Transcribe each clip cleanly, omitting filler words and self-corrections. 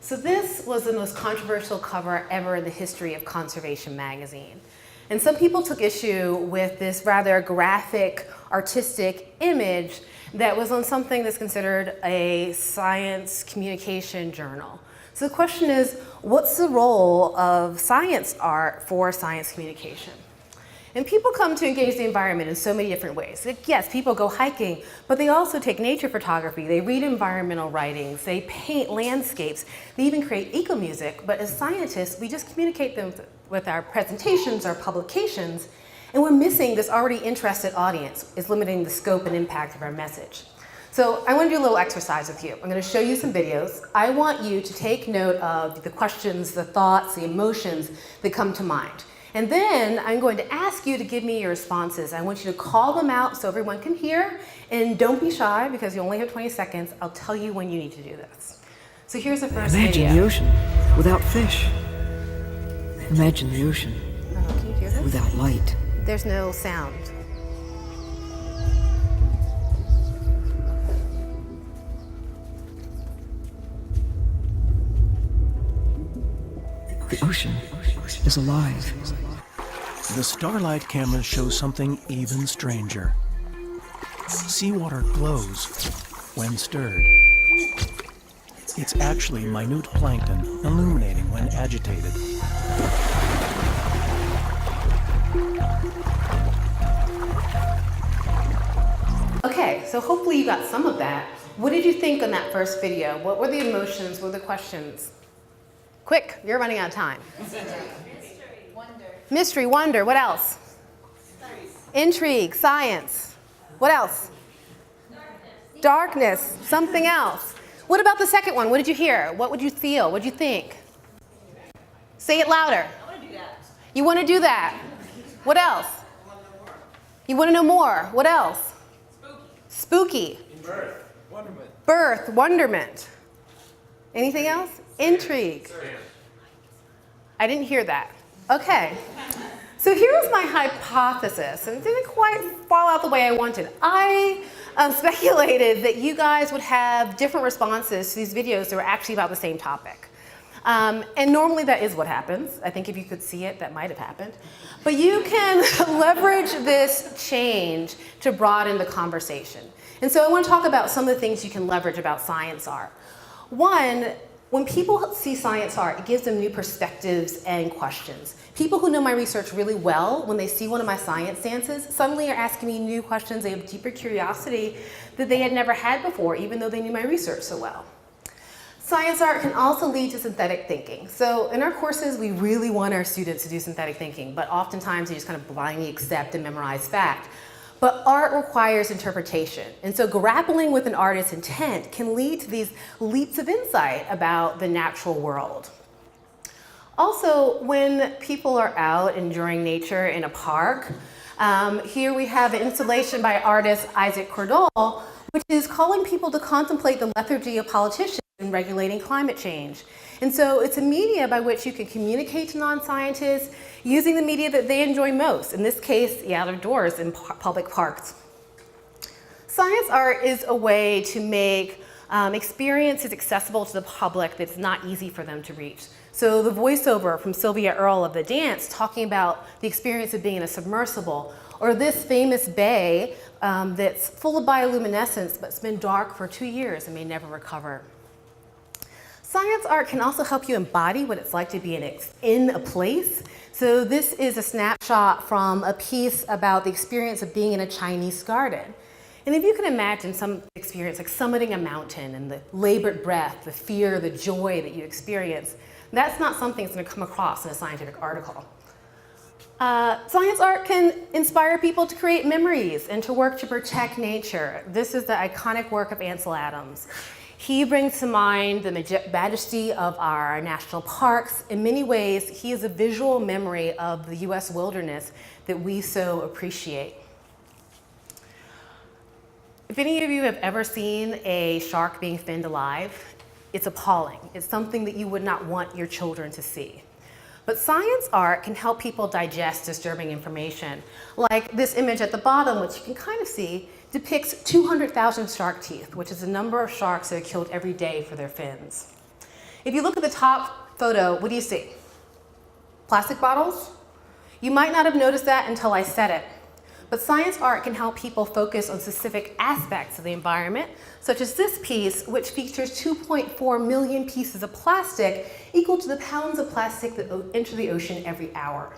So this was the most controversial cover ever in the history of Conservation magazine. And some people took issue with this rather graphic, artistic image that was on something that's considered a science communication journal. So the question is, what's the role of science art for science communication? And people come to engage the environment in so many different ways. Yes, people go hiking, but they also take nature photography, they read environmental writings, they paint landscapes, they even create eco-music. But as scientists, we just communicate them with our presentations, our publications, and we're missing this already interested audience. It's limiting the scope and impact of our message. So I want to do a little exercise with you. I'm going to show you some videos. I want you to take note of the questions, the thoughts, the emotions that come to mind. And then I'm going to ask you to give me your responses. I want you to call them out so everyone can hear. And don't be shy because you only have 20 seconds. I'll tell you when you need to do this. So here's the first video. Imagine the ocean without fish. Imagine the ocean can you hear this? without light. There's no sound. The ocean is alive. The Starlight camera shows something even stranger. Seawater glows when stirred. It's actually minute plankton illuminating when agitated. Okay, so hopefully you got some of that. What did you think on that first video? What were the emotions? What were the questions? Quick, you're running out of time. Mystery, wonder. Mystery, wonder, what else? Intrigue, science. What else? Darkness, something else. What about the second one? What did you hear? What would you feel? What did you think? Say it louder. I want to do that. You want to do that? What else? You want to know more? What else? Spooky. Birth, wonderment. Birth, wonderment. Anything else? Intrigue. I didn't hear that. Okay. So here's my hypothesis, and it didn't quite fall out the way I wanted. I speculated that you guys would have different responses to these videos that were actually about the same topic. And normally that is what happens. I think if you could see it, that might have happened. But you can leverage this change to broaden the conversation. And so I want to talk about some of the things you can leverage about science art. One, when people see science art, it gives them new perspectives and questions. People who know my research really well, when they see one of my science stances, suddenly are asking me new questions. They have deeper curiosity that they had never had before, even though they knew my research so well. Science art can also lead to synthetic thinking. So in our courses, we really want our students to do synthetic thinking, but oftentimes they just kind of blindly accept and memorize fact. But art requires interpretation. And so grappling with an artist's intent can lead to these leaps of insight about the natural world. Also, when people are out enjoying nature in a park, here we have an installation by artist Isaac Cordell, which is calling people to contemplate the lethargy of politicians in regulating climate change. And so it's a media by which you can communicate to non-scientists using the media that they enjoy most, in this case, the outdoors in public parks. Science art is a way to make experiences accessible to the public that's not easy for them to reach. So the voiceover from Sylvia Earle of The Dance talking about the experience of being in a submersible, or this famous bay that's full of bioluminescence but it's been dark for 2 years and may never recover. Science art can also help you embody what it's like to be in a place. So this is a snapshot from a piece about the experience of being in a Chinese garden. And if you can imagine some experience like summiting a mountain and the labored breath, the fear, the joy that you experience, that's not something that's going to come across in a scientific article. Science art can inspire people to create memories and to work to protect nature. This is the iconic work of Ansel Adams. He brings to mind the majesty of our national parks. In many ways, he is a visual memory of the US wilderness that we so appreciate. If any of you have ever seen a shark being finned alive, it's appalling. It's something that you would not want your children to see. But science art can help people digest disturbing information. Like this image at the bottom, which you can kind of see, depicts 200,000 shark teeth, which is the number of sharks that are killed every day for their fins. If you look at the top photo, what do you see? Plastic bottles? You might not have noticed that until I said it. But science art can help people focus on specific aspects of the environment, such as this piece, which features 2.4 million pieces of plastic, equal to the pounds of plastic that enter the ocean every hour.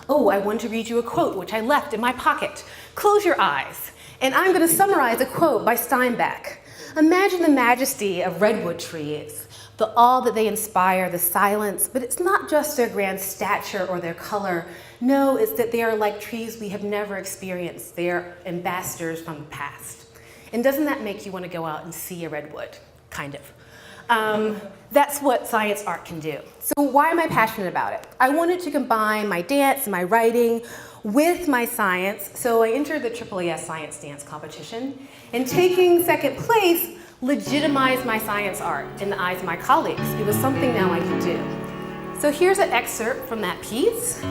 Oh, I want to read you a quote, which I left in my pocket. Close your eyes, and I'm going to summarize a quote by Steinbeck. Imagine the majesty of redwood trees, the awe that they inspire, the silence, but it's not just their grand stature or their color. No, it's that they are like trees we have never experienced. They are ambassadors from the past. And doesn't that make you want to go out and see a redwood? Kind of. That's what science art can do. So why am I passionate about it? I wanted to combine my dance and my writing with my science, so I entered the AAAS Science Dance Competition, and taking second place legitimized my science art in the eyes of my colleagues. It was something now I could do. So here's an excerpt from that piece.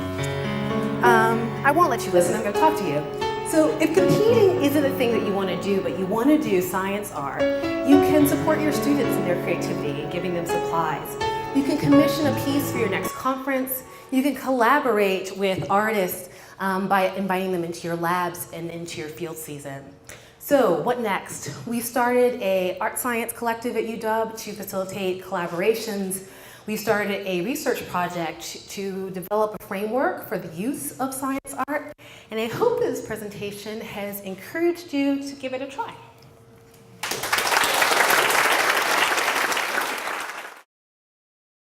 I won't let you listen, I'm going to talk to you. So if competing isn't a thing that you want to do, but you want to do science art, you can support your students in their creativity and giving them supplies. You can commission a piece for your next conference. You can collaborate with artists by inviting them into your labs and into your field season. So what next? We started a art science collective at UW to facilitate collaborations. We started a research project to develop a framework for the use of science art. And I hope this presentation has encouraged you to give it a try.